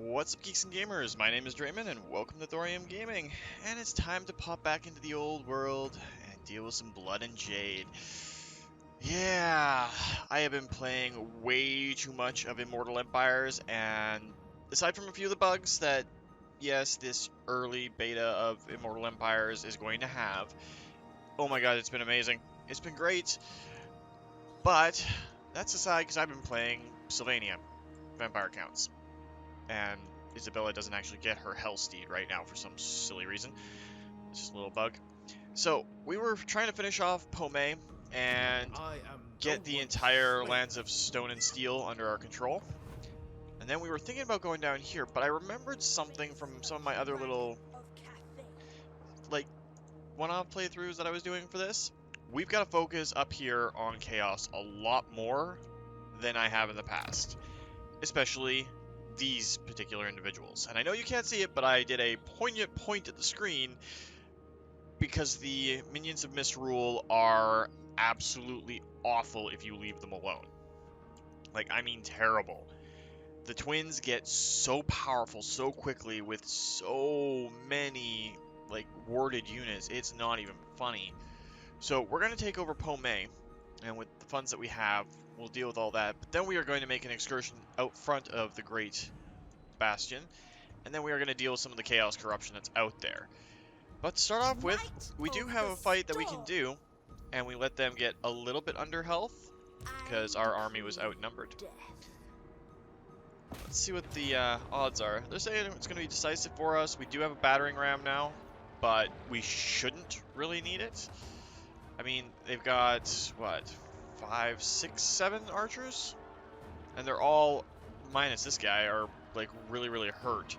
What's up, geeks and gamers? My name is Drementfh, and welcome to Thorium Gaming. And it's time to pop back into the old world and deal with some blood and Jade. Yeah, I have been playing way too much of Immortal Empires, and aside from a few of the bugs that, yes, this early beta of Immortal Empires is going to have, oh my god, it's been amazing. It's been great. But that's aside, because I've been playing Sylvania, Vampire Counts. And Isabella doesn't actually get her Hellsteed right now for some silly reason. It's just a little bug. So, we were trying to finish off Pomay and get the entire lands of Stone and Steel under our control. And then we were thinking about going down here, but I remembered something from some of my other little, like, one-off playthroughs that I was doing for this. We've got to focus up here on Chaos a lot more than I have in the past. Especially these particular individuals. And I know you can't see it, but I did a poignant point at the screen because the minions of Misrule are absolutely awful if you leave them alone. Like, I mean terrible. The twins get so powerful so quickly with so many, like, warded units, it's not even funny. So we're going to take over Pomay, and with the funds that we have, we'll deal with all that. But then we are going to make an excursion out front of the Great Bastion, and then we are going to deal with some of the Chaos Corruption that's out there. But to start off with, we do have a fight that we can do, and we let them get a little bit under health, because our army was outnumbered. Let's see what the odds are. They're saying it's going to be decisive for us. We do have a battering ram now, but we shouldn't really need it. I mean, they've got, what, 5, 6, 7 archers? And they're all, minus this guy, are, like, really hurt.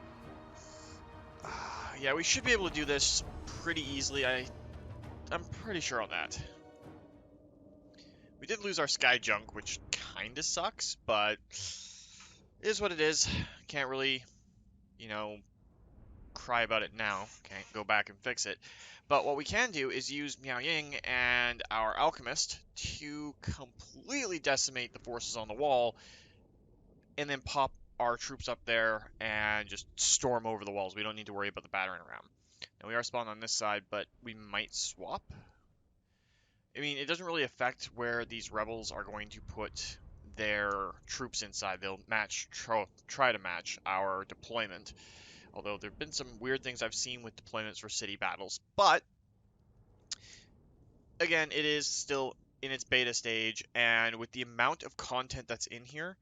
Yeah, we should be able to do this pretty easily. I'm pretty sure on that. We did lose our sky junk, which kinda sucks, but it is what it is. Can't really, you know, cry about it now. Can't go back and fix it. But what we can do is use Miao Ying and our alchemist to completely decimate the forces on the wall, and then pop our troops up there and just storm over the walls. We don't need to worry about the battering ram. Now we are spawned on this side, but we might swap. I mean, it doesn't really affect where these rebels are going to put their troops inside. They'll try to match our deployment. Although there have been some weird things I've seen with deployments for city battles. But, again, it is still in its beta stage, and with the amount of content that's in here,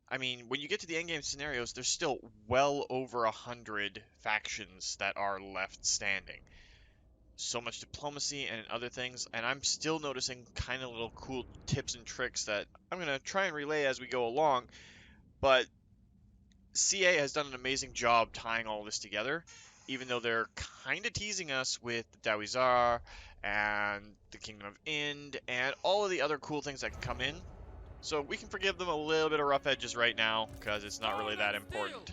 I mean, when you get to the endgame scenarios, there's still well over 100 factions that are left standing. So much diplomacy and other things, and I'm still noticing kind of little cool tips and tricks that I'm going to try and relay as we go along, but CA has done an amazing job tying all this together, even though they're kind of teasing us with the Dawizar and the Kingdom of Ind and all of the other cool things that can come in. So we can forgive them a little bit of rough edges right now, because it's not really that important.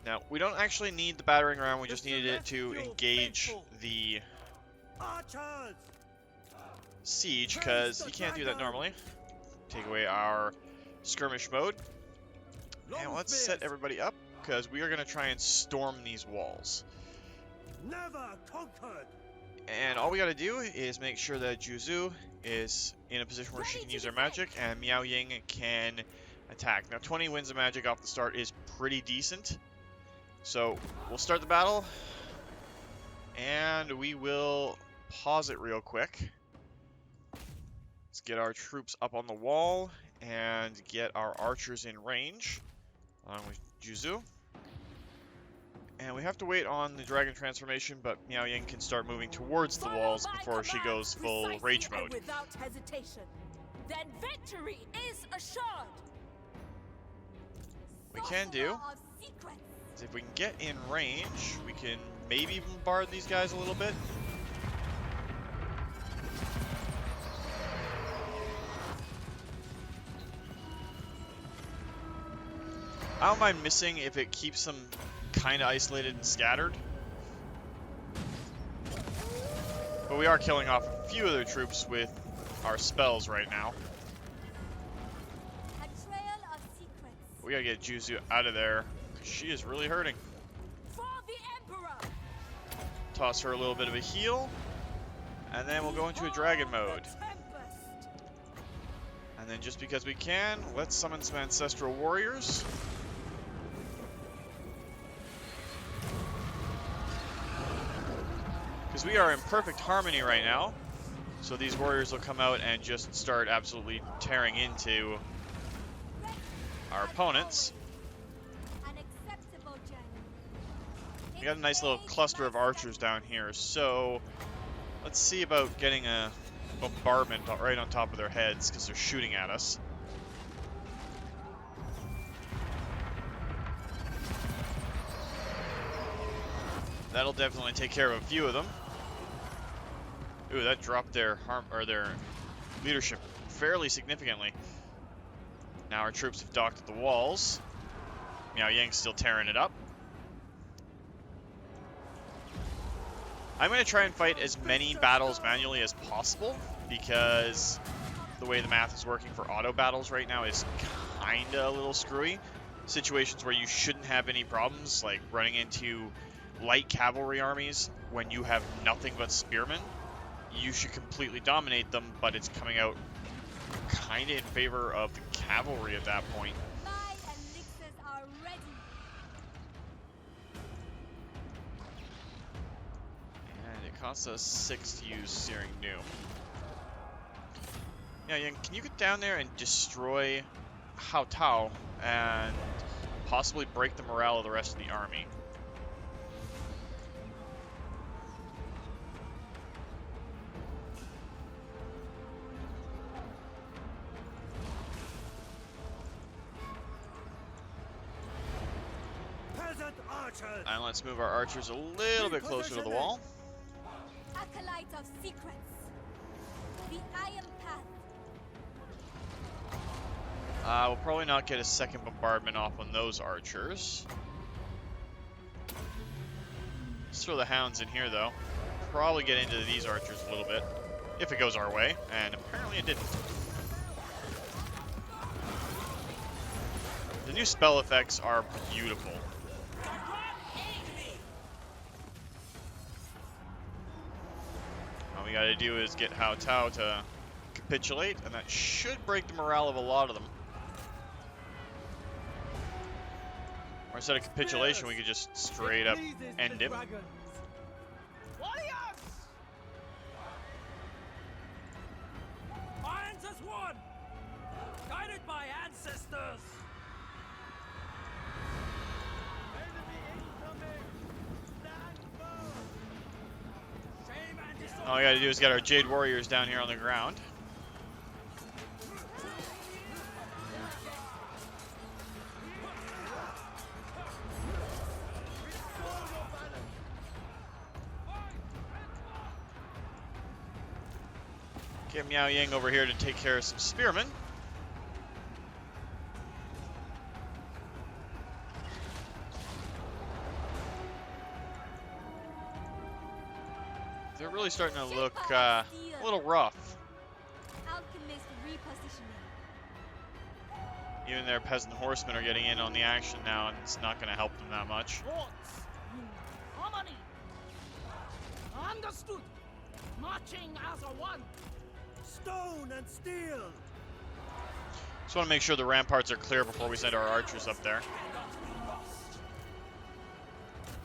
Now, we don't actually need the battering ram, we just needed it to engage the siege, because you can't do that normally. Take away our skirmish mode. And let's set everybody up, because we are going to try and storm these walls. And all we got to do is make sure that Juzu is in a position where she can use her magic, and Miao Ying can attack. Now, 20 wins of magic off the start is pretty decent. So, we'll start the battle, and we will pause it real quick. Let's get our troops up on the wall, and get our archers in range, along with Juzu. And we have to wait on the dragon transformation, but Miao Ying can start moving towards the walls before she goes full rage mode. Without hesitation, then victory is assured. What we can do is, if we can get in range, we can maybe bombard these guys a little bit. I don't mind missing if it keeps them kind of isolated and scattered. But we are killing off a few of their troops with our spells right now. A trail of secrets. We gotta get Juzu out of there, because she is really hurting. For the Emperor. Toss her a little bit of a heal, and then we'll go into a dragon mode. And then just because we can, let's summon some ancestral warriors. Because we are in perfect harmony right now. So these warriors will come out and just start absolutely tearing into our opponents. We got a nice little cluster of archers down here, so let's see about getting a bombardment right on top of their heads because they're shooting at us. That'll definitely take care of a few of them. Ooh, that dropped their their leadership fairly significantly. Now our troops have docked at the walls. Miao Ying's still tearing it up. I'm going to try and fight as many battles manually as possible because the way the math is working for auto battles right now is kinda a little screwy. Situations where you shouldn't have any problems, like running into light cavalry armies when you have nothing but spearmen, you should completely dominate them, but it's coming out kinda in favor of the cavalry at that point. My elixirs are ready. And it costs us 6 to use Searing Doom. Yeah, Yang, can you get down there and destroy Hao Tao and possibly break the morale of the rest of the army? And let's move our archers a little bit closer to the wall. Acolyte of secrets. The Iron Path. We'll probably not get a second bombardment off on those archers. Let's throw the hounds in here, though. Probably get into these archers a little bit, if it goes our way, and apparently it didn't. The new spell effects are beautiful. All we gotta do is get Hao Tao to capitulate, and that should break the morale of a lot of them. Or instead of capitulation, we could just straight up end him. Irons as one, guided by ancestors. All we gotta do is get our Jade warriors down here on the ground. Get Miao Ying over here to take care of some spearmen. They're really starting to look a little rough. Alchemist repositioning. Even their peasant horsemen are getting in on the action now, and it's not going to help them that much. Harmony. Understood. Marching as a one. Stone and steel. Just want to make sure the ramparts are clear before we send our archers up there.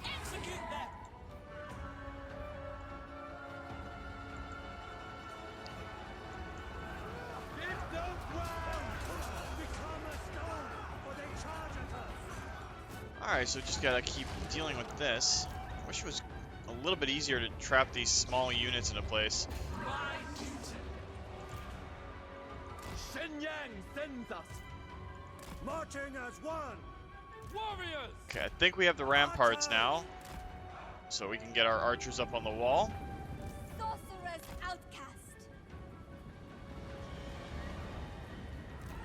Execute them. If those ground become a stone, or they charge at us. Alright, so just gotta keep dealing with this. Wish it was a little bit easier to trap these small units into place. Shenyang sends us. Marching as one. Warriors. Okay, I think we have the ramparts now. So we can get our archers up on the wall. Sorcerer's outcast.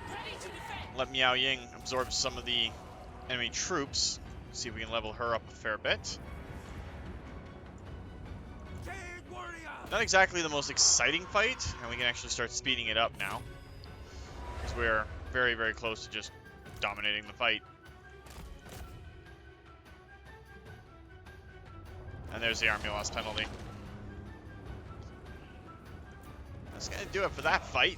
Ready to defend. Let Miao Ying absorb some of the enemy troops. See if we can level her up a fair bit. Jade warrior. Not exactly the most exciting fight, and we can actually start speeding it up now. Because we're very, very close to just dominating the fight. And there's the army loss penalty. That's gonna do it for that fight.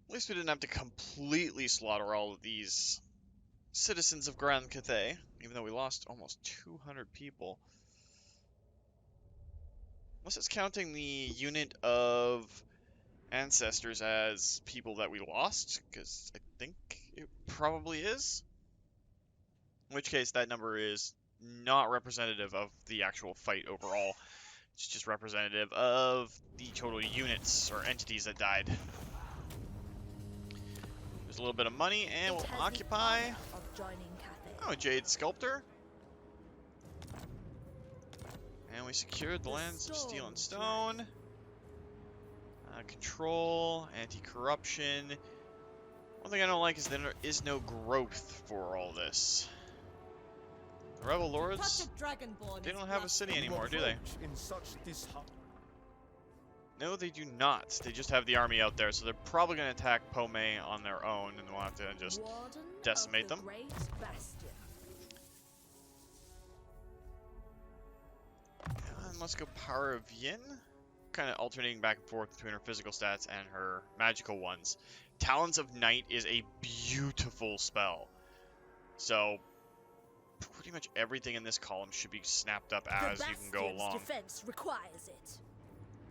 At least we didn't have to completely slaughter all of these citizens of Grand Cathay, even though we lost almost 200 people. Unless it's counting the unit of ancestors as people that we lost, because I think it probably is. In which case, that number is not representative of the actual fight overall. It's just representative of the total units or entities that died. There's a little bit of money, and we'll occupy. Oh, Jade Sculptor. And we secured the lands of Steel and Stone. Control, anti-corruption. One thing I don't like is there is no growth for all this. The Rebel Lords, they don't have a city anymore, do they? No, they do not. They just have the army out there, so they're probably going to attack Pome on their own, and we'll have to just decimate them. And let's go Power of Yin. Kind of alternating back and forth between her physical stats and her magical ones. Talons of Night is a beautiful spell. So, pretty much everything in this column should be snapped up as you can go along. Defense requires it.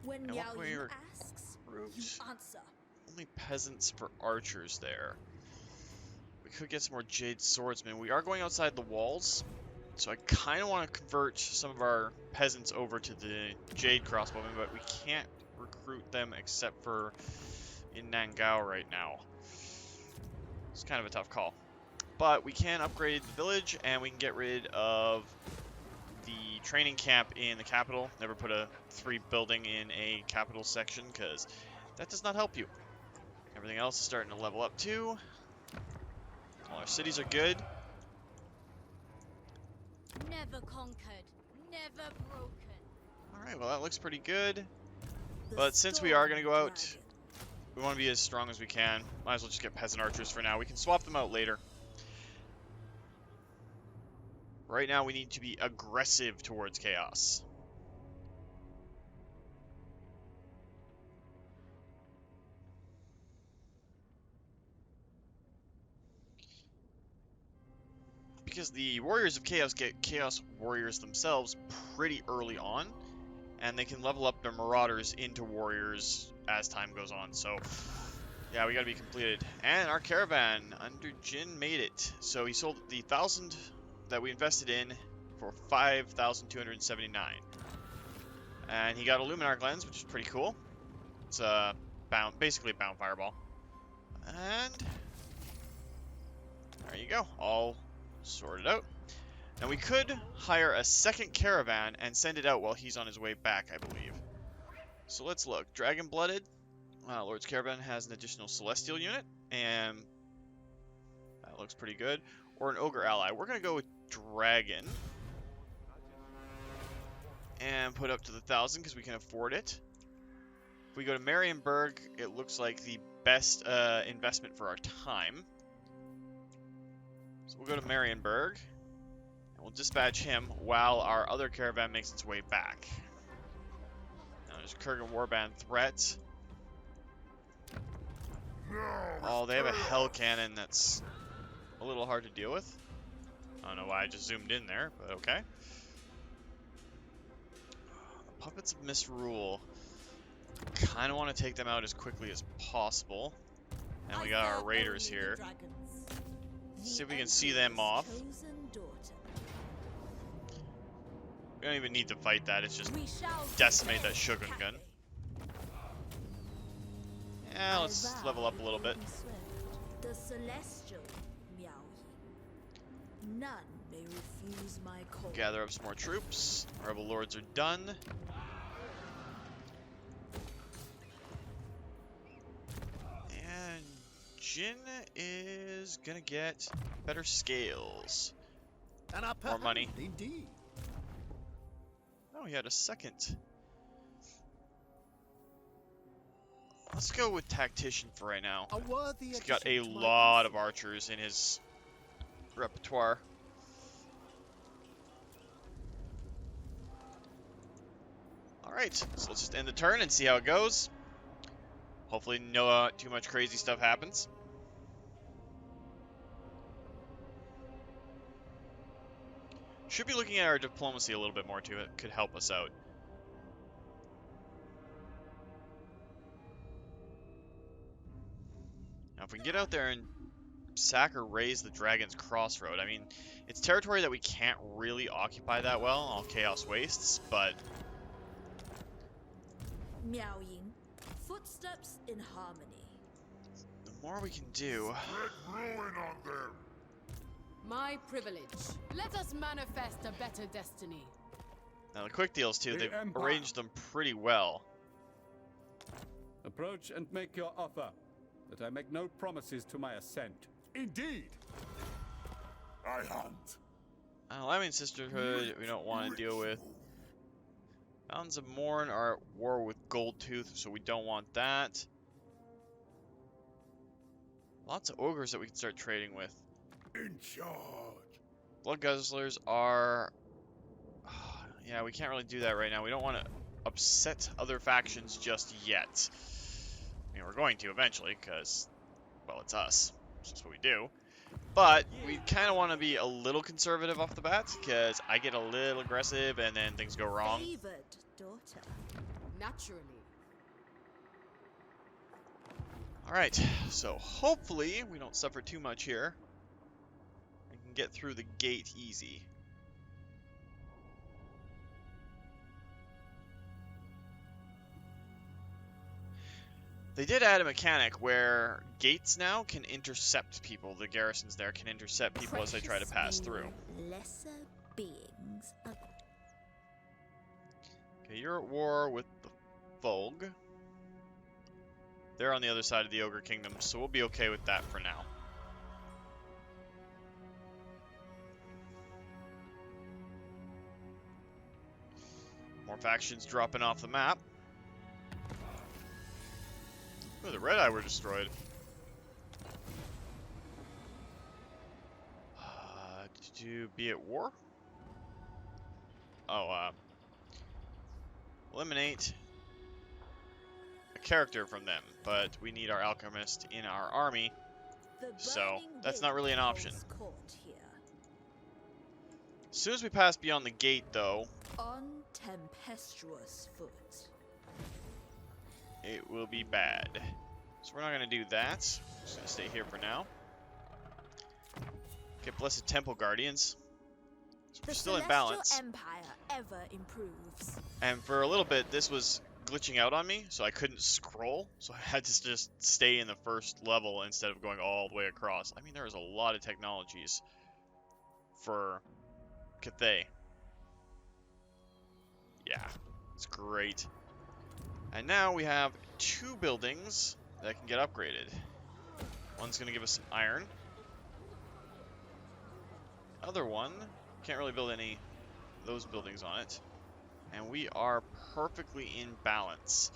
When And what we asks, recruit? you answer. Only peasants for archers there. We could get some more Jade swordsmen. We are going outside the walls, so I kind of want to convert some of our peasants over to the Jade crossbowmen, but we can't recruit them except for in Nangao right now. It's kind of a tough call. But we can upgrade the village, and we can get rid of the training camp in the capital. Never put a 3 building in a capital section, because that does not help you. Everything else is starting to level up too. All our cities are good. Never conquered, never broken. Alright, well that looks pretty good. But since we are going to go out, we want to be as strong as we can. Might as well just get peasant archers for now. We can swap them out later. Right now we need to be aggressive towards chaos. Because the Warriors of Chaos get Chaos Warriors themselves pretty early on, and they can level up their Marauders into Warriors as time goes on. So, yeah, we gotta be completed. And our caravan under Jin made it. So he sold the 1,000 that we invested in for 5,279. And he got a Luminarch lens, which is pretty cool. It's basically a bound fireball. And there you go, all sorted out. Now we could hire a second caravan and send it out while he's on his way back, I believe. So let's look. Dragon Blooded. Lord's Caravan has an additional Celestial unit, and that looks pretty good. Or an Ogre ally. We're going to go with Dragon. And put up to the 1,000 because we can afford it. If we go to Marienburg, it looks like the best investment for our time. So we'll go to Marienburg. And we'll dispatch him while our other caravan makes its way back. Now there's Kurgan Warband threat. Oh, they have a Hell Cannon that's a little hard to deal with. I don't know why I just zoomed in there, but okay. Puppets of Misrule. Kind of want to take them out as quickly as possible. And we got our raiders here. See if we can see them off. We don't even need to fight that, it's just decimate that Shogun gun. Yeah, let's level up a little bit. The celestial Miao Yin. None may refuse my call. Gather up some more troops. Rebel Lords are done. And Jin is gonna get better scales. More money. Indeed. Oh, he had a second. Let's go with tactician for right now. A worthy He's got a addition to my lot of arsenal. archers in his repertoire. Alright, so let's just end the turn and see how it goes. Hopefully no too much crazy stuff happens. Should be looking at our diplomacy a little bit more too. It could help us out. Now if we can get out there and sack or raise the Dragon's Crossroad, I mean, it's territory that we can't really occupy that well, all Chaos Wastes, but Meowing. Footsteps in harmony. the more we can do. Let ruin on them. My privilege. Let us manifest a better destiny. Now the quick deals too, The they've Empire. arranged them pretty well. Approach and make your offer, that I make no promises to my assent. Indeed. I hunt. Alliance Sisterhood, we don't want to deal with. Mountains of Morn are at war with Goldtooth, so we don't want that. Lots of ogres that we can start trading with. In charge. Blood Guzzlers are... yeah, we can't really do that right now. We don't want to upset other factions just yet. I mean, we're going to eventually, because, well, it's us. It's just what we do. But we kind of want to be a little conservative off the bat, because I get a little aggressive and then things go wrong. Favored daughter. Naturally. Alright, so hopefully we don't suffer too much here. I can get through the gate easy. They did add a mechanic where gates now can intercept people. The garrisons there can intercept people as they try to pass through. Lesser beings. Okay, you're at war with the Folk. They're on the other side of the Ogre Kingdom, so we'll be okay with that for now. More factions dropping off the map. Oh, the Red Eye were destroyed. Did you be at war? Oh, eliminate a character from them, but we need our alchemist in our army, so that's not really an option. As soon as we pass beyond the gate, though, On tempestuous foot. it will be bad. So we're not going to do that. Just going to stay here for now. Get Blessed Temple Guardians. So we're The still in Celestial balance. Empire ever improves. And for a little bit, this was glitching out on me, so I couldn't scroll. So I had to just stay in the first level instead of going all the way across. I mean, there was a lot of technologies for Cathay. Yeah, it's great. And now we have 2 buildings that can get upgraded. One's going to give us some iron. Other one, can't really build any of those buildings on it. And we are perfectly in balance.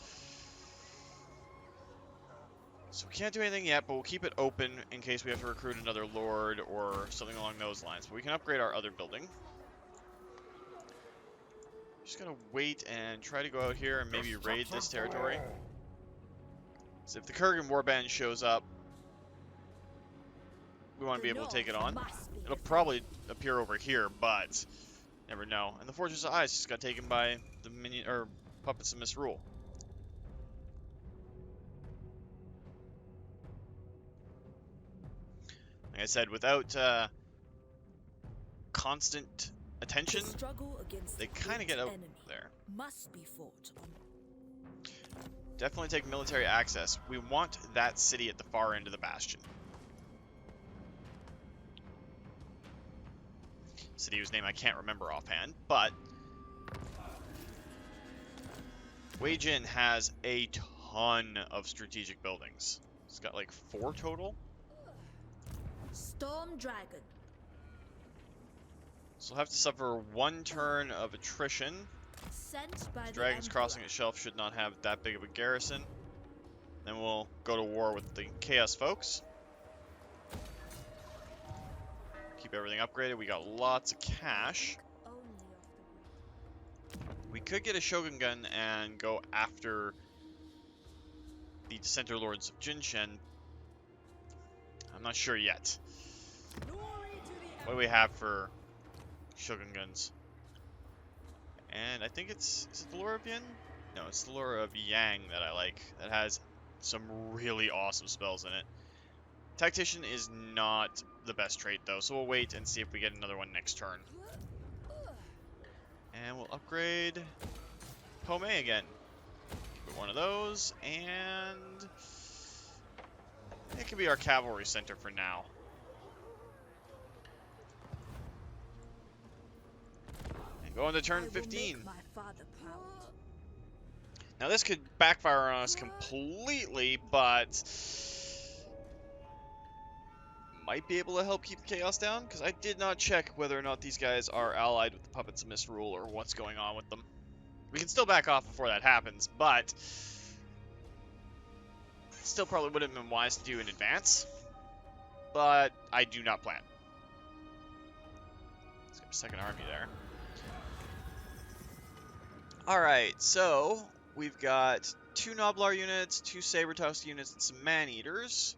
So we can't do anything yet, but we'll keep it open in case we have to recruit another lord or something along those lines. But we can upgrade our other building. Just gonna wait and try to go out here and maybe raid this territory. So if the Kurgan warband shows up, we want to be able to take it on. It'll probably appear over here, but never know. And the Fortress of Ice just got taken by the minion or puppets of Misrule. Like I said, without constant attention, they kind of get out there. Must be fought on. Definitely take military access. We want that city at the far end of the Bastion. City whose name I can't remember offhand, but Wei Jin has a ton of strategic buildings. It's got like 4 total. Storm Dragon. So we'll have to suffer 1 turn of attrition. sent by the Dragons Emperor. crossing its shelf should not have that big of a garrison. Then we'll go to war with the Chaos folks. Keep everything upgraded. We got lots of cash. Only of the weak. We could get a Shogun gun and go after the Dissenter Lords of Jinshen. I'm not sure yet. What do we have for Shogun guns? And I think is it the Lure of Yin? No, it's the Lure of Yang that I like. That has some really awesome spells in it. Tactician is not the best trait though, so we'll wait and see if we get another one next turn. And we'll upgrade Pome again. Give it one of those, and it can be our cavalry center for now. And go into turn 15. My father proud. Now this could backfire on us completely, but might be able to help keep the chaos down, because I did not check whether or not these guys are allied with the Puppets of Misrule or what's going on with them. We can still back off before that happens, but still probably would have been wise to do in advance. But I do not plan. Let's get a second army there. Alright, so we've got 2 Noblar units, 2 Saber-Tusk units, and some Man-Eaters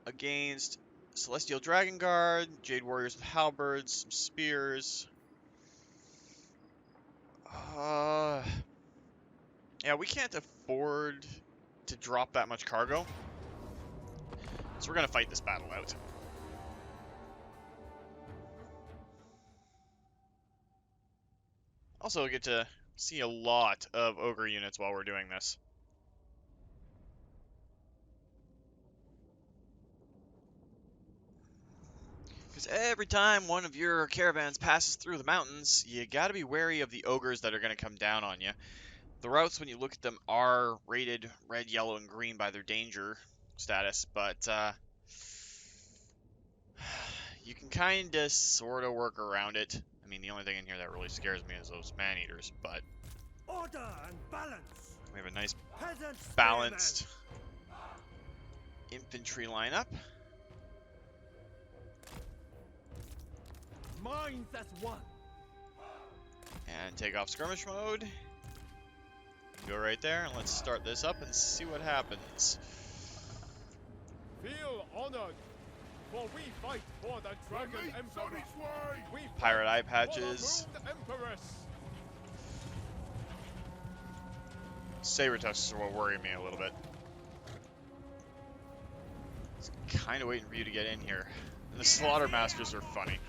against Celestial Dragon Guard, Jade Warriors with Halberds, some Spears. Yeah, we can't afford to drop that much cargo, so we're going to fight this battle out. Also, we get to see a lot of Ogre units while we're doing this. Because every time one of your caravans passes through the mountains, you gotta be wary of the ogres that are gonna come down on you. The routes, when you look at them, are rated red, yellow, and green by their danger status, but you can kinda sorta work around it. I mean, the only thing in here that really scares me is those man-eaters, but Order and balance. we have a nice Peasants balanced infantry lineup. minds as one. And take off skirmish mode. Go right there, and let's start this up and see what happens. Feel honored, for we fight for the Dragon Emperor. We fight Pirate eye for the patches. Moon Empress. Saber-tusks are what worry me a little bit. It's kind of waiting for you to get in here. And the Slaughter Masters are funny.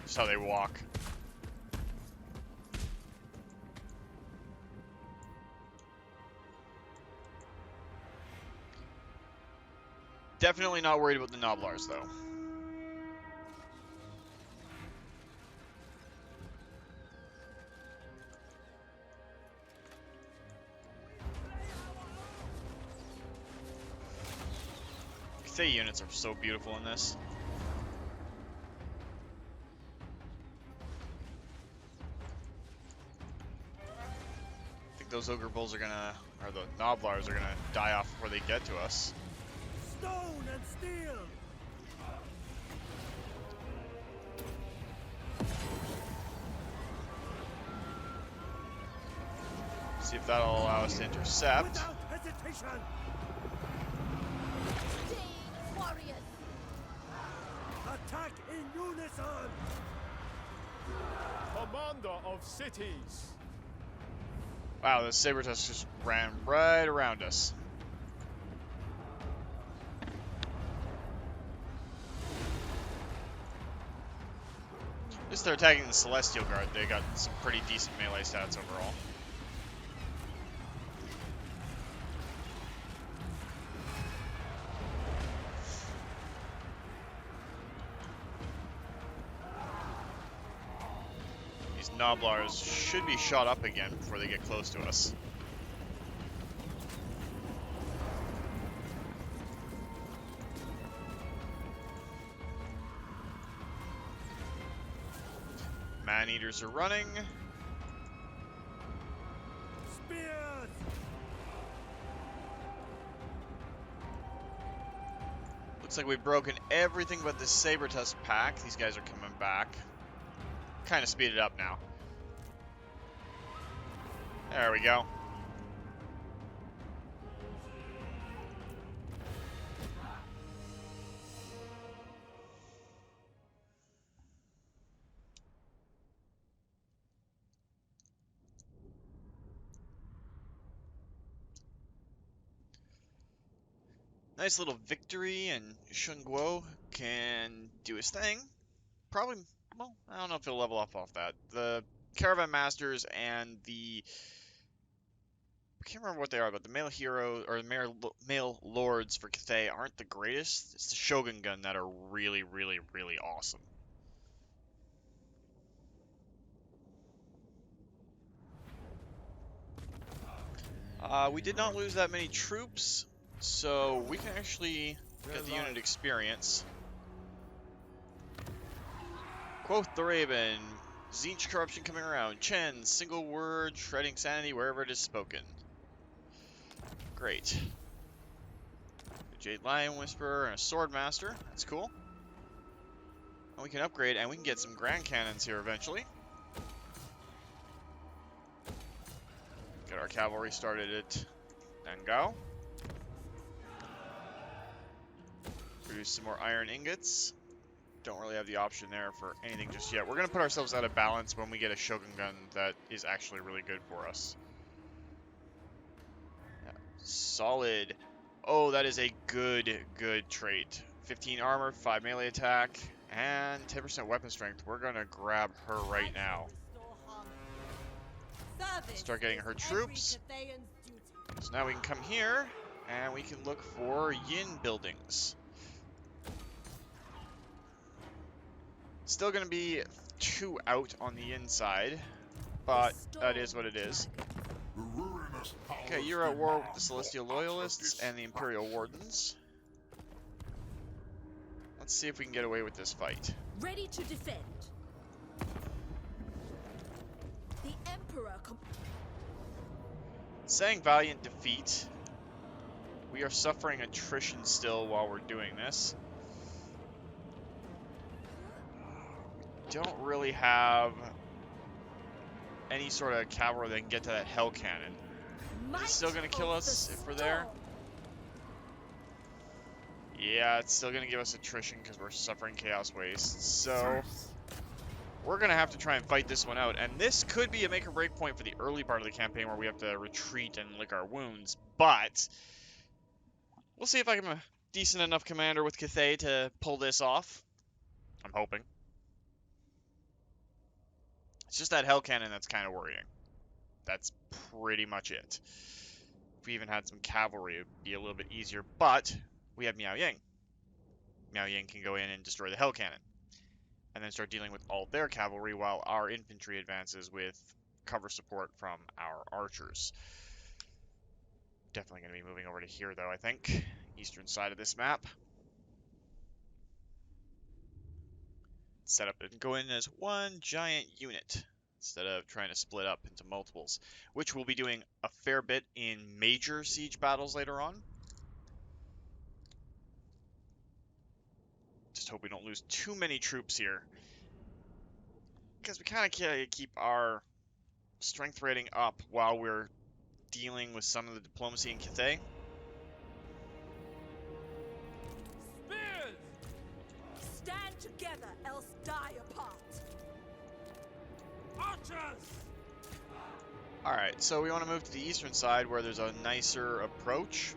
Just how they walk. Definitely not worried about the Noblars, though. Cathay units are so beautiful in this. I think those Ogre Bulls are gonna, or the Noblars are gonna die off before they get to us. Stone and steel. See if that'll allow us to intercept. Without hesitation. Jade warriors. Attack in unison. Commander of cities. Wow, the Saber-tusk just ran right around us. At least they're attacking the Celestial Guard. They got some pretty decent melee stats overall. These Noblars should be shot up again before they get close to us. Man-eaters are running. spears! Looks like we've broken everything but the Sabertusk pack. These guys are coming back. Kind of speeded up now. There we go. Nice little victory, and Shunguo can do his thing. Probably, well, I don't know if he'll level up off that. The Caravan Masters and the... I can't remember what they are, but the male heroes, or the male lords for Cathay aren't the greatest. It's the Shogun Gun that are really, really, really awesome. We did not lose that many troops, so we can actually get the unit experience. Quoth the Raven, Zinch corruption coming around. Chen, single word, shredding sanity wherever it is spoken. Great. A Jade Lion Whisperer and a Sword Master. That's cool. And we can upgrade, and we can get some Grand Cannons here eventually. Get our cavalry started at Nangao. Produce some more iron ingots. Don't really have the option there for anything just yet. We're going to put ourselves out of balance when we get a Shogun Gun that is actually really good for us. Yeah. Solid. Oh, that is a good trait. 15 armor, 5 melee attack, and 10% weapon strength. We're going to grab her right now. Start getting her troops. So now we can come here, and we can look for yin buildings. Still going to be 2 out on the inside, but that is what it is. Okay, you're at war with the Celestial Loyalists and the Imperial Wardens. Let's see if we can get away with this fight. Ready to defend. The Emperor. Saying valiant defeat. We are suffering attrition still while we're doing this. We don't really have any sort of cavalry that can get to that Hell Cannon. Is it still going to kill us if we're there? Yeah, it's still going to give us attrition because we're suffering Chaos Waste. So, we're going to have to try and fight this one out. And this could be a make or break point for the early part of the campaign where we have to retreat and lick our wounds. But, we'll see if I'm a decent enough commander with Cathay to pull this off. I'm hoping. It's just that Hell Cannon that's kind of worrying. That's pretty much it. If we even had some cavalry, it would be a little bit easier. But, we have Miao Ying. Miao Ying can go in and destroy the Hell Cannon. And then start dealing with all their cavalry while our infantry advances with cover support from our archers. Definitely going to be moving over to here, though, I think. Eastern side of this map. Set up and go in as one giant unit instead of trying to split up into multiples, which we'll be doing a fair bit in major siege battles later on. Just hope we don't lose too many troops here, because we kind of can't keep our strength rating up while we're dealing with some of the diplomacy in Cathay. Spears! Stand together, else die apart. Archers! Alright, so we want to move to the eastern side where there's a nicer approach.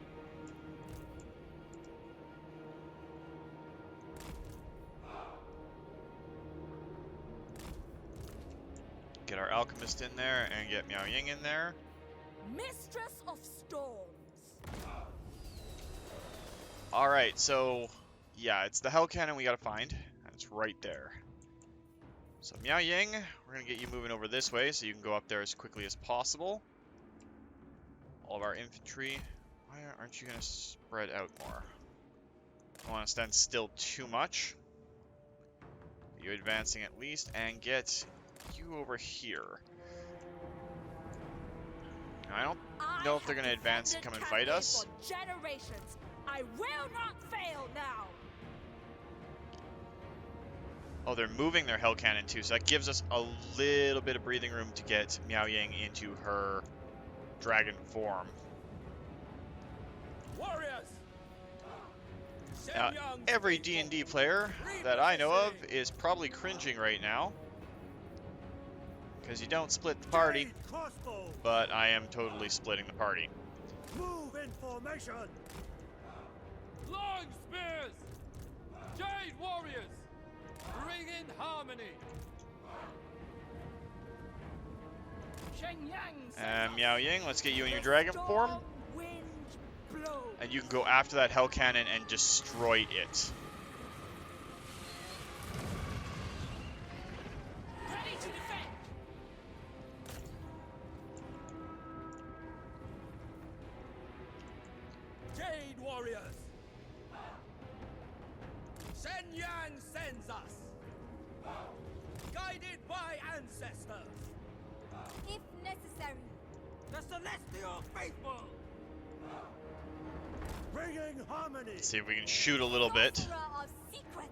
Get our alchemist in there and get Miao Ying in there. Mistress of storms. Alright, so yeah, it's the Hell Cannon we gotta find. And it's right there. So Miao Ying, we're gonna get you moving over this way so you can go up there as quickly as possible. All of our infantry. Why aren't you gonna spread out more? Don't want to stand still too much. You advancing at least, and get you over here. Now, I don't know if they're going to advance and come and fight us. For generations. I will not fail now. Oh, they're moving their Hell Cannon too, so that gives us a little bit of breathing room to get Miao Ying into her dragon form. Warriors! Now, every D&D player that I know of is probably cringing right now, because you don't split the party, Jade crossbow. but I am totally splitting the party. Move in formation. Long spears! Jade warriors! Bring in harmony! Miao Ying, let's get you in your dragon form, Wind blow. and you can go after that Hell Cannon and destroy it. Ready to defend. Jade warriors! Shen Yang sends us! Guided by ancestors! If necessary. The celestial faithful. Bringing harmony. Let's see if we can shoot a little bit. Sorcerer of secrets.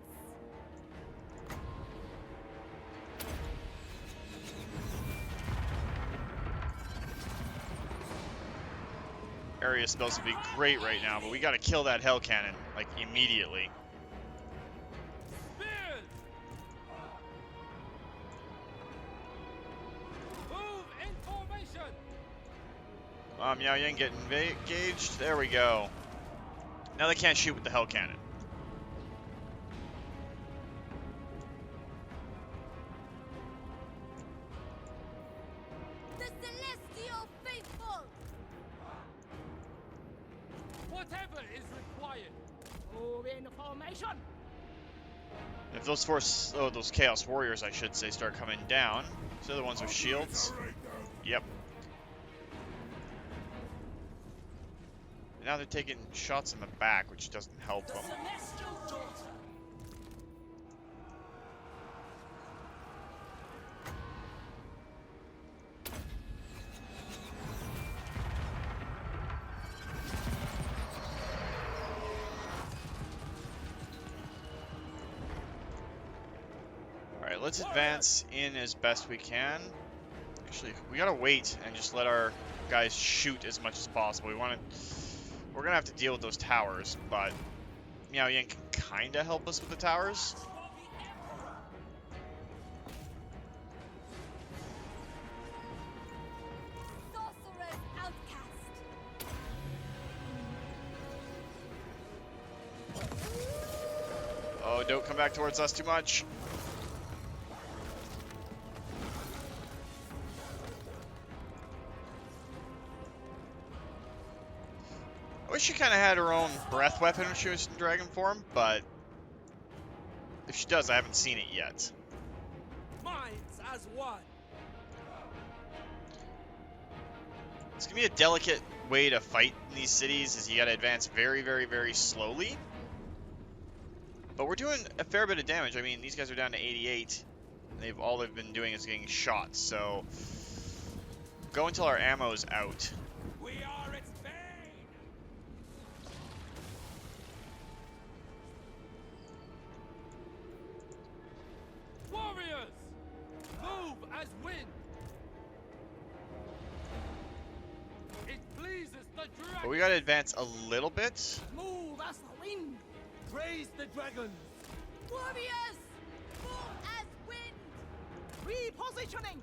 Area spells would be great right now, but we gotta kill that Hell Cannon, like, immediately. Spears! Move in formation! Miao Ying getting engaged. There we go. Now they can't shoot with the Hell Cannon. The celestial faithful. Whatever is required! Move in formation. If those those Chaos Warriors, I should say, start coming down, so they're the ones with shields. Yep. Now they're taking shots in the back, which doesn't help them. Celestial daughter. Alright, let's advance in as best we can. Actually, we gotta wait and just let our guys shoot as much as possible. We're gonna have to deal with those towers, but Miao Ying can kinda help us with the towers. Sorcerer's outcast. Oh, don't come back towards us too much. I wish she kind of had her own breath weapon when she was in dragon form, but if she does, I haven't seen it yet. Minds as one! It's gonna be a delicate way to fight in these cities, is you gotta advance very, very, very slowly. But we're doing a fair bit of damage. I mean, these guys are down to 88. And all they've been doing is getting shot, so go until our ammo's out. We are its bane! Warriors! Move as wind! It pleases the dragon! But we gotta advance a little bit. Move as the wind. Praise the dragon. Warriors. Move as wind. Repositioning.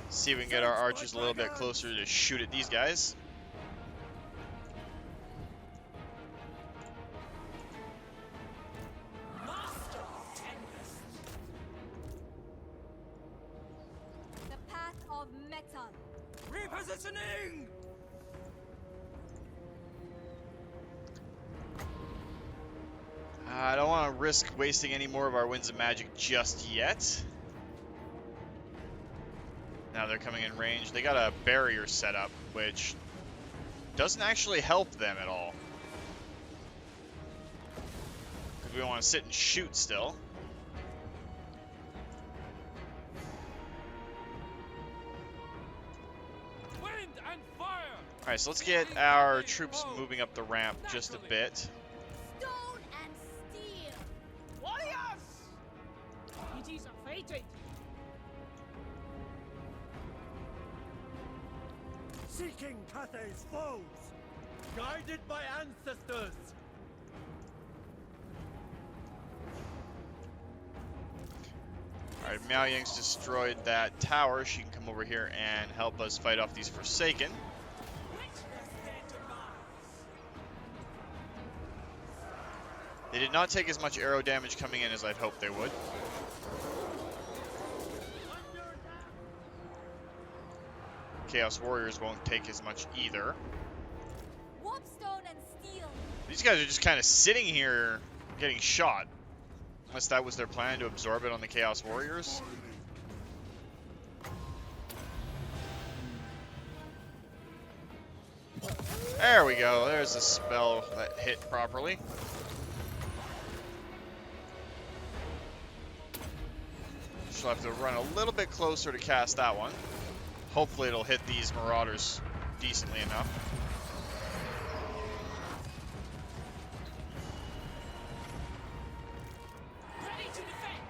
See if we can get our archers a little bit closer to shoot at these guys. Master of Tempest. The path of metal. Repositioning. I don't want to risk wasting any more of our winds of magic just yet. Now they're coming in range. They got a barrier set up, which doesn't actually help them at all. Because we want to sit and shoot still. and fire. Alright, so let's get our troops moving up the ramp just a bit. Stone and steel. Warriors! It is fated. Seeking Cathay's foes, guided by ancestors. Alright, Miao Yang's destroyed that tower. She can come over here and help us fight off these Forsaken. They did not take as much arrow damage coming in as I'd hoped they would. Chaos Warriors won't take as much either. Warpstone and steel. These guys are just kind of sitting here getting shot. Unless that was their plan, to absorb it on the Chaos Warriors. There we go. There's a spell that hit properly. Just have to run a little bit closer to cast that one. Hopefully it'll hit these Marauders decently enough. Ready to defend.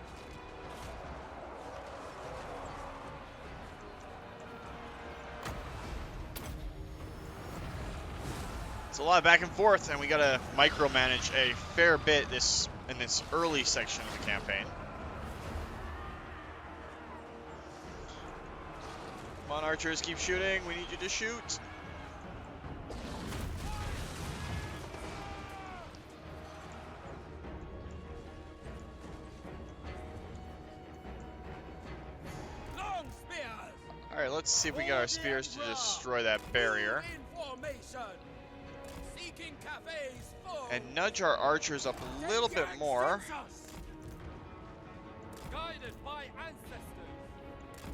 It's a lot of back and forth, and we gotta micromanage a fair bit in this early section of the campaign. Come on, archers, keep shooting. We need you to shoot. Long spears. Alright, let's see if we get our spears to destroy that barrier. In formation. Seeking Cathay's foes. And nudge our archers up a little bit more. Guided by ancestors.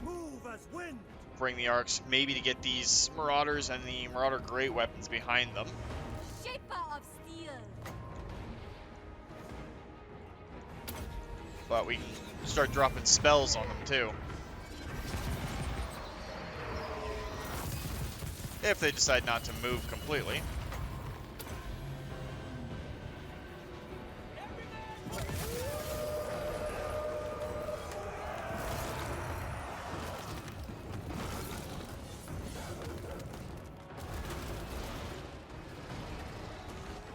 Move as wind. Bring the arcs maybe to get these Marauders and the Marauder Great Weapons behind them. Shaper of steel. But we can start dropping spells on them too. If they decide not to move completely.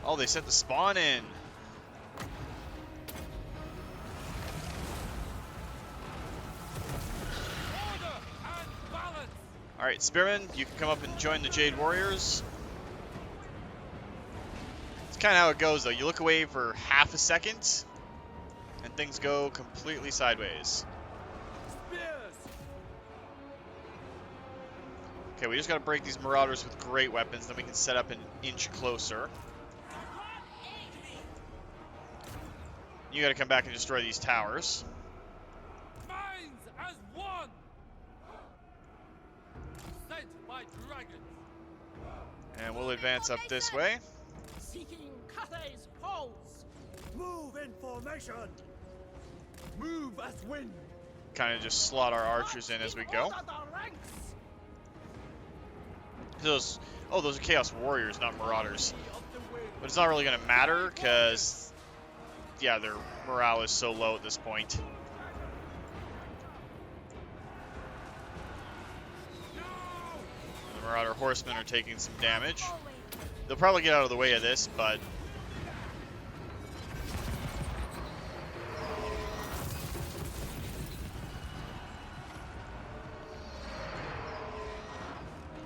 Oh, they set the spawn in. Order and balance. Alright, Spearman, you can come up and join the Jade Warriors. It's kind of how it goes, though. You look away for half a second, and things go completely sideways. Spears. Okay, we just gotta break these Marauders with great weapons, then we can set up an inch closer. You gotta come back and destroy these towers. Minds as one. Sent by dragons. And we'll advance up this way. Seeking Cathay's foes. Move in formation. Move as wind. Kind of just slot our archers in as we go. Order the ranks. Those are Chaos Warriors, not Marauders. Of the wind. But it's not really gonna matter, because yeah, their morale is so low at this point. The Marauder Horsemen are taking some damage. They'll probably get out of the way of this, but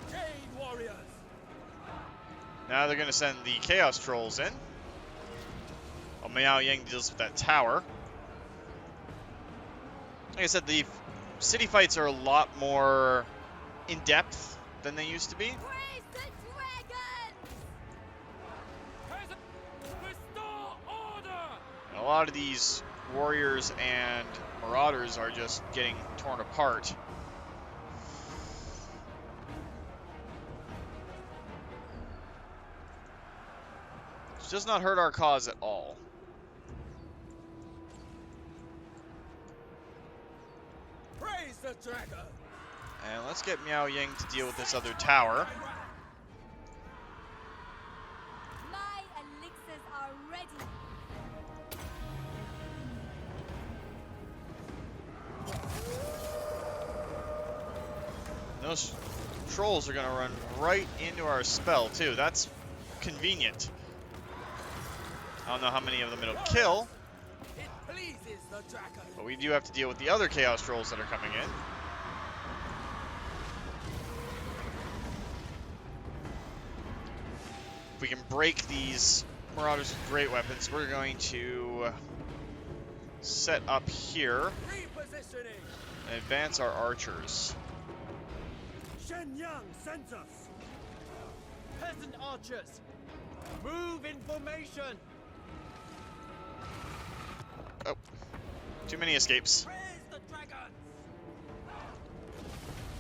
Jade warriors. now they're gonna send the Chaos Trolls in. While Miao Yang deals with that tower. Like I said, the city fights are a lot more in-depth than they used to be. Praise the dragons. Restore order. And a lot of these warriors and marauders are just getting torn apart. Which does not hurt our cause at all. Praise the dragon. And let's get Miao Ying to deal with this other tower. My elixirs are ready. Those trolls are going to run right into our spell, too. That's convenient. I don't know how many of them it'll kill, It pleases the dragon. but we do have to deal with the other Chaos Trolls that are coming in. If we can break these Marauders with great weapons, we're going to set up here Repositioning. and advance our archers. Shenyang sends us. Peasant archers, move in formation. Oh, too many escapes. Praise the dragons.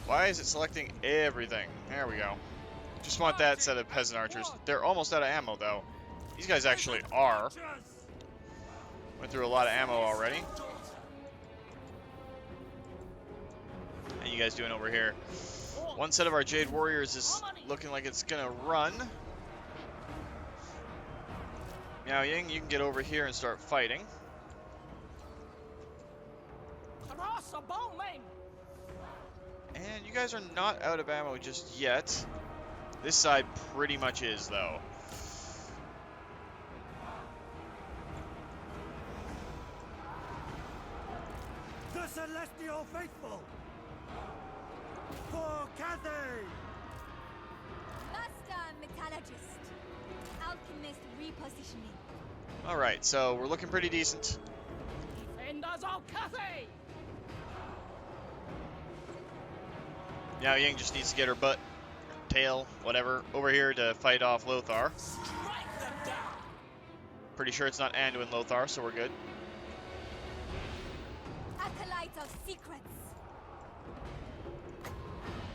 Why is it selecting everything? There we go. Just want that set of peasant archers. They're almost out of ammo, though. These guys actually are. Archers. Went through a lot of ammo already. How you guys doing over here? One set of our Jade Warriors is looking like it's gonna run. Miao Ying, you can get over here and start fighting. And you guys are not out of ammo just yet. This side pretty much is, though. The celestial faithful. For Cathay. Master metallurgist. Alchemist repositioning. Alright, so we're looking pretty decent. Defenders of Cathay. Miao Ying just needs to get her butt, tail, whatever, over here to fight off Lothar. Strike them down. Pretty sure it's not Anduin Lothar, so we're good. Acolyte of secrets.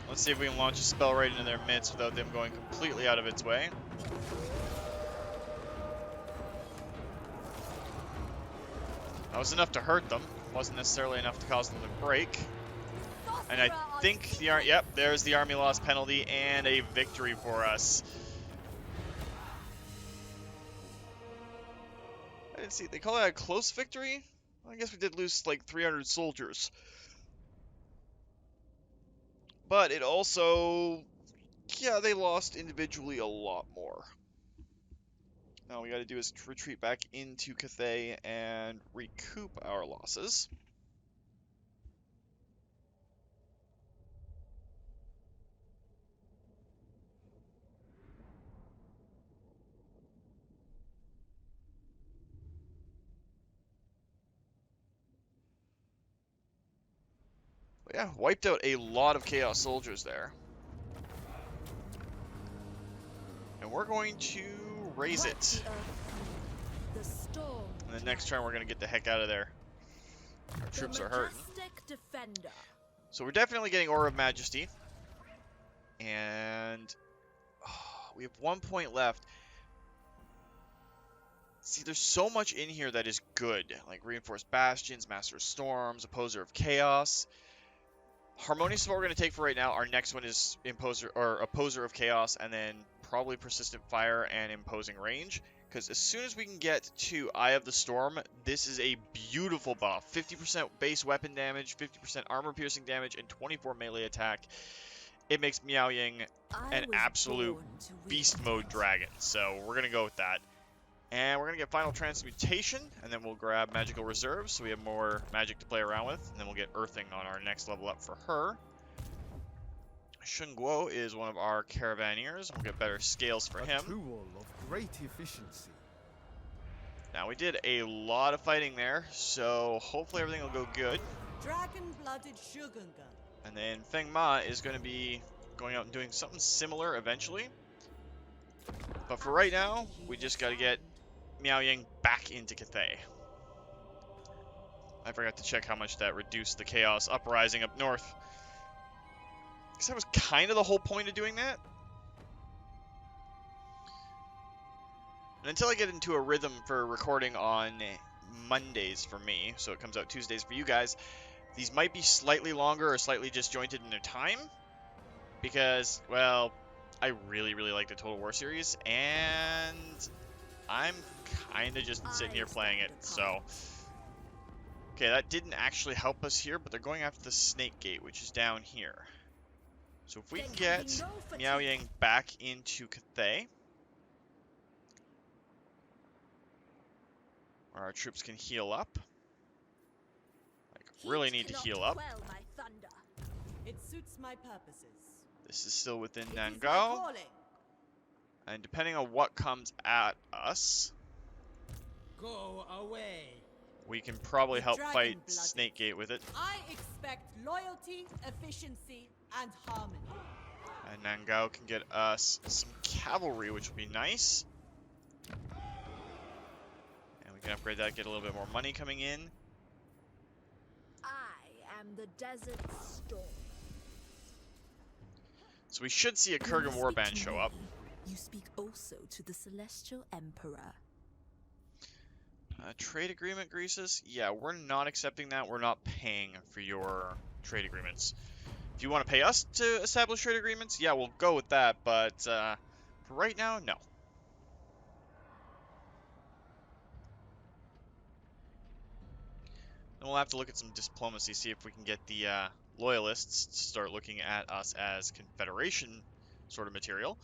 Let's see if we can launch a spell right into their midst without them going completely out of its way. That was enough to hurt them. Wasn't necessarily enough to cause them to break. And I think the yep, there's the army loss penalty and a victory for us. I didn't see, they call that a close victory? I guess we did lose like 300 soldiers. But it also, yeah, they lost individually a lot more. Now all we gotta do is retreat back into Cathay and recoup our losses. But yeah, wiped out a lot of Chaos Soldiers there. And we're going to raise it. The storm. And the next turn we're going to get the heck out of there. Our troops are hurting. Defender. So we're definitely getting Aura of Majesty. And we have 1 point left. See, there's so much in here that is good. Like Reinforced Bastions, Master of Storms, Opposer of Chaos. Harmonious is what we're going to take for right now. Our next one is Opposer of Chaos, and then probably Persistent Fire and Imposing Range. Because as soon as we can get to Eye of the Storm, this is a beautiful buff. 50% base weapon damage, 50% armor piercing damage, and 24 melee attack. It makes Miao Ying an absolute beast mode dragon. So we're going to go with that. And we're going to get Final Transmutation, and then we'll grab Magical Reserves, so we have more magic to play around with. And then we'll get Earthing on our next level up for her. Shun Guo is one of our Caravanneers. We'll get better scales for him. A tool of great efficiency. Now, we did a lot of fighting there, so hopefully everything will go good. Dragon-blooded sugar gun. And then Feng Ma is going to be going out and doing something similar eventually. But for right now, we just got to get Miao Ying back into Cathay. I forgot to check how much that reduced the Chaos Uprising up north. Because that was kind of the whole point of doing that. And until I get into a rhythm for recording on Mondays for me, so it comes out Tuesdays for you guys, These might be slightly longer or slightly disjointed in their time, because, well, I really, really like the Total War series, and I'm kind of just sitting here playing it, so... Okay, that didn't actually help us here, but they're going after the Snake Gate, which is down here. So if we can get Miao Yang back into Cathay, where our troops can heal up. Like, really need to heal up. It suits my purposes. This is still within It is my Nangao. calling. And depending on what comes at us, Go away. we can probably The help dragon fight blooded. Snake Gate with it. I expect loyalty, efficiency, and harmony. And Nangao can get us some cavalry, which will be nice. And we can upgrade that, get a little bit more money coming in. I am the desert storm. So we should see a Kurgan warband show up. You speak also to the Celestial Emperor. Trade agreement, Greasus? Yeah, we're not accepting that. We're not paying for your trade agreements. If you want to pay us to establish trade agreements, yeah, we'll go with that. But for right now, no. Then we'll have to look at some diplomacy, see if we can get the loyalists to start looking at us as Confederation sort of material.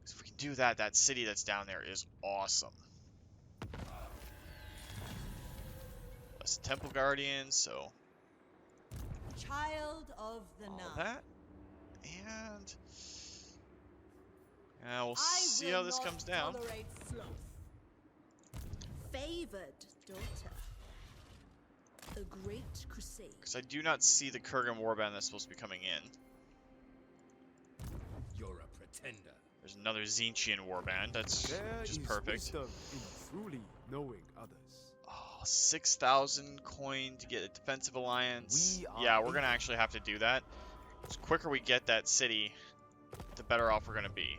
If we can do that, that city that's down there is awesome. Less Temple Guardians, so Child of the all night. that. And we'll I see will how this not comes down. tolerate sloth. Favored daughter. A great crusade. Because I do not see the Kurgan warband that's supposed to be coming in. You're a pretender. There's another Zinchian warband. That's There just is perfect. wisdom in truly knowing others. Oh, 6,000 coin to get a defensive alliance. We are Yeah, we're going to actually have to do that. The quicker we get that city, the better off we're going to be.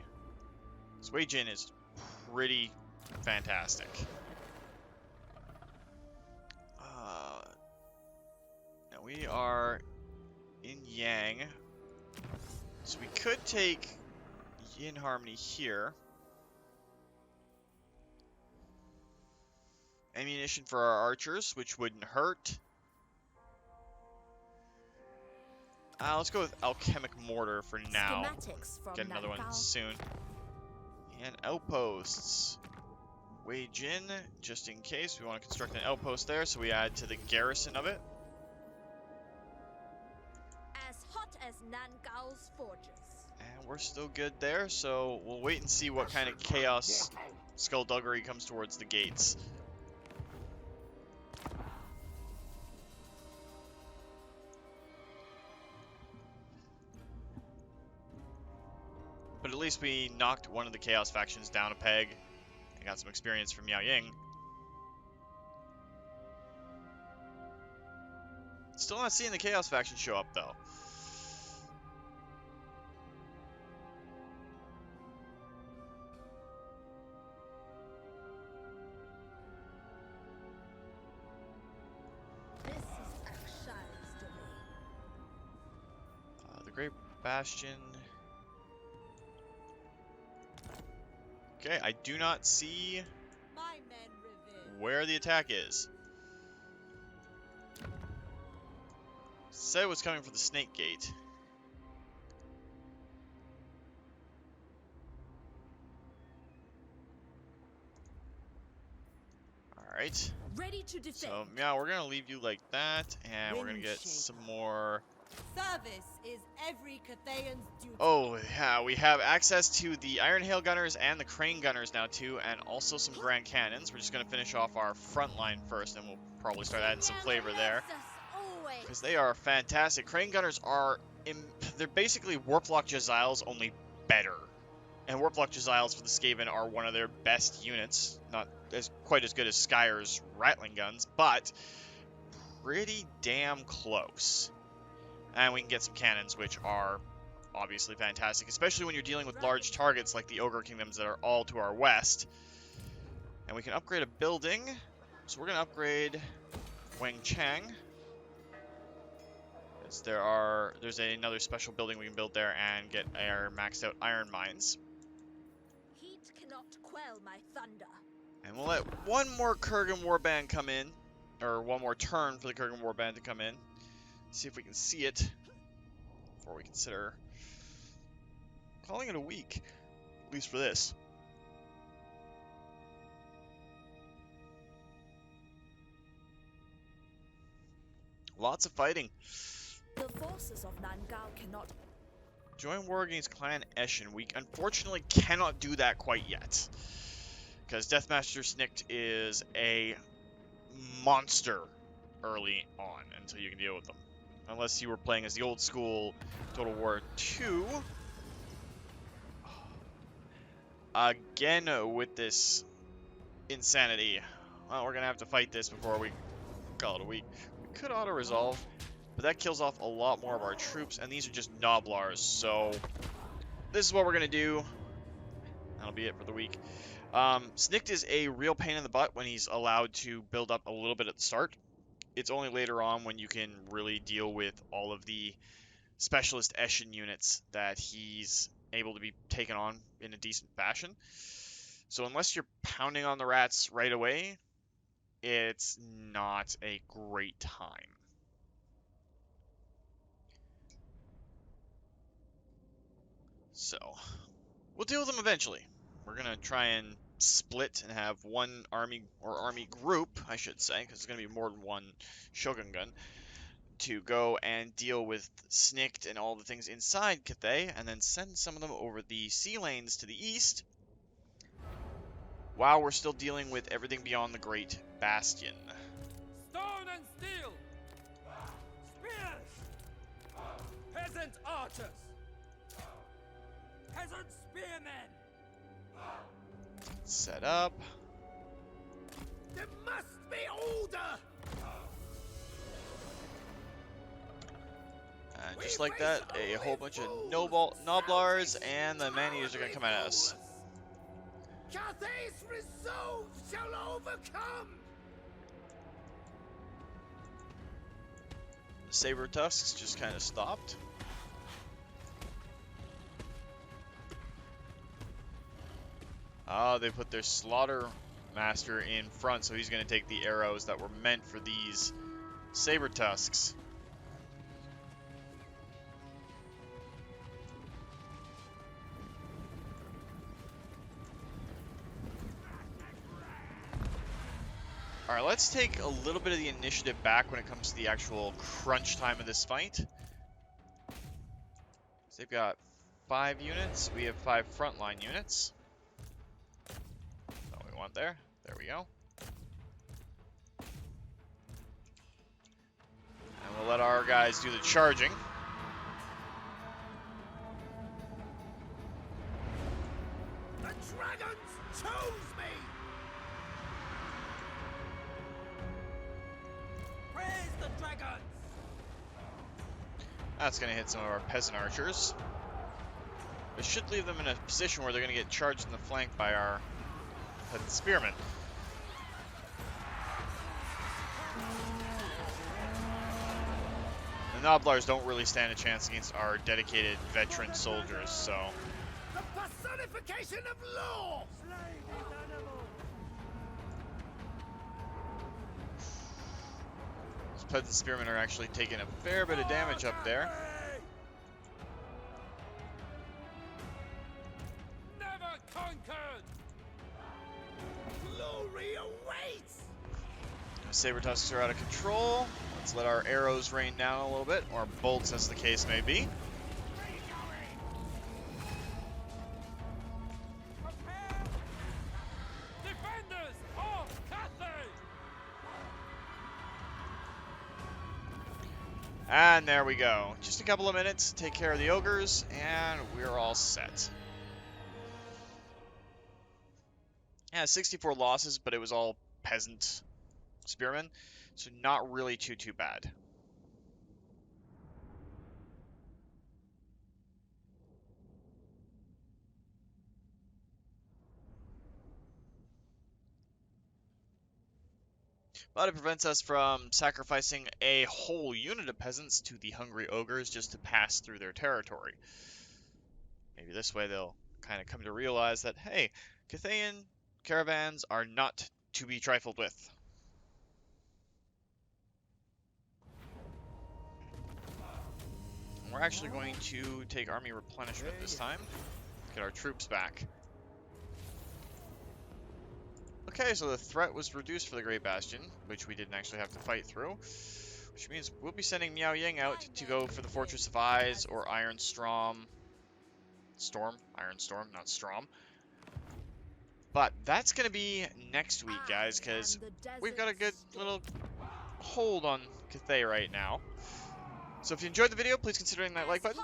Wei Jin is pretty fantastic. Now we are in Yang. So we could take Yin Harmony here. Ammunition for our archers, which wouldn't hurt. Let's go with Alchemic Mortar for now. Schematics from Get another one Nangao. soon. And outposts. Wei Jin, just in case. We want to construct an outpost there, so we add to the garrison of it. As hot as Nangao's fortress. And we're still good there, so we'll wait and see what kind of chaos skullduggery comes towards the gates. But at least we knocked one of the Chaos factions down a peg and got some experience from Miao Ying. Still not seeing the Chaos faction show up, though. This is Akshi's domain. The Great Bastion. Okay, I do not see My men revere. where the attack is. Said it was coming for the Snake Gate. Alright. Ready to defend. So, yeah, we're gonna leave you like that, and we're gonna get Windshaper. some more. Service is every Cathayan's duty. Oh, yeah, we have access to the Iron Hail Gunners and the Crane Gunners now, too, and also some Grand Cannons. We're just gonna finish off our front line first, and we'll probably start adding some flavor there. Because they are fantastic. Crane Gunners are, they're basically Warplock Jaziles, only better. And Warplock Jaziles for the Skaven are one of their best units. Not quite as good as Skyre's Rattling Guns, but pretty damn close. And we can get some cannons, which are obviously fantastic, especially when you're dealing with large targets like the Ogre Kingdoms that are all to our west. And we can upgrade a building. So we're going to upgrade Wang Chang. As there's another special building we can build there and get our maxed out iron mines. Heat cannot quell my thunder. And we'll let one more Kurgan warband come in, or one more turn for the Kurgan warband to come in. See if we can see it before we consider calling it a week, at least for this. Lots of fighting. The forces of Nangal cannot. Join war against Clan Eshin. We unfortunately cannot do that quite yet, because Deathmaster Snikt is a monster early on until you can deal with them. Unless you were playing as the old school Total War 2. Again with this insanity. Well, we're gonna have to fight this before we call it a week. We could auto-resolve, but that kills off a lot more of our troops, and these are just Noblars, so this is what we're gonna do. That'll be it for the week. Snikt is a real pain in the butt when he's allowed to build up a little bit at the start. It's only later on when you can really deal with all of the specialist Eshin units that he's able to be taken on in a decent fashion. So unless you're pounding on the rats right away, it's not a great time. So we'll deal with them eventually. We're gonna try and split and have one army, or army group, I should say, because it's gonna be more than one Shogun gun, to go and deal with Snikt and all the things inside Cathay, and then send some of them over the sea lanes to the east, while we're still dealing with everything beyond the Great Bastion. Stone and steel! Spears! Peasant archers! Peasant spearmen! Set up. There must be order! And just like that, a whole bunch of Noblars and the man-eaters are going to come at us. Cathay's resolve shall overcome! The Saber Tusks just kind of stopped. Oh, they put their Slaughter Master in front, so he's going to take the arrows that were meant for these Saber Tusks. Alright, let's take a little bit of the initiative back when it comes to the actual crunch time of this fight. So they've got 5 units, we have 5 frontline units. That's all we want there. There we go. And we'll let our guys do the charging. The dragons chose me! Praise the dragons! That's going to hit some of our peasant archers. It should leave them in a position where they're going to get charged in the flank by our spearmen. The Noblars don't really stand a chance against our dedicated veteran soldiers, so... The personification of law! Slay these animals! Those peasant spearmen are actually taking a fair bit of damage up there. Never conquered! Glory awaits! Saber Tusks are out of control. Let's let our arrows rain down a little bit, or bolts as the case may be. Prepare! Defenders of Cathay! And there we go. Just a couple of minutes, take care of the ogres, and we're all set. Yeah, 64 losses, but it was all peasant spearmen, so not really too bad. But it prevents us from sacrificing a whole unit of peasants to the hungry ogres just to pass through their territory. Maybe this way they'll kind of come to realize that, hey, Cathayan caravans are not to be trifled with. We're actually going to take army replenishment this time. Get our troops back. Okay, so the threat was reduced for the Great Bastion, which we didn't actually have to fight through. Which means we'll be sending Miao Ying out to go for the Fortress of Eyes or Iron Storm. Iron Storm, not Strom. But that's going to be next week, guys, because we've got a good little hold on Cathay right now. So if you enjoyed the video, please consider hitting that like button.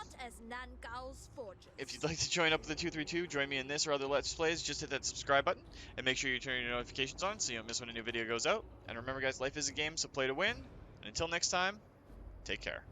If you'd like to join up with the 232, join me in this or other Let's Plays, just hit that subscribe button. And make sure you turn your notifications on so you don't miss when a new video goes out. And remember guys, life is a game, so play to win. And until next time, take care.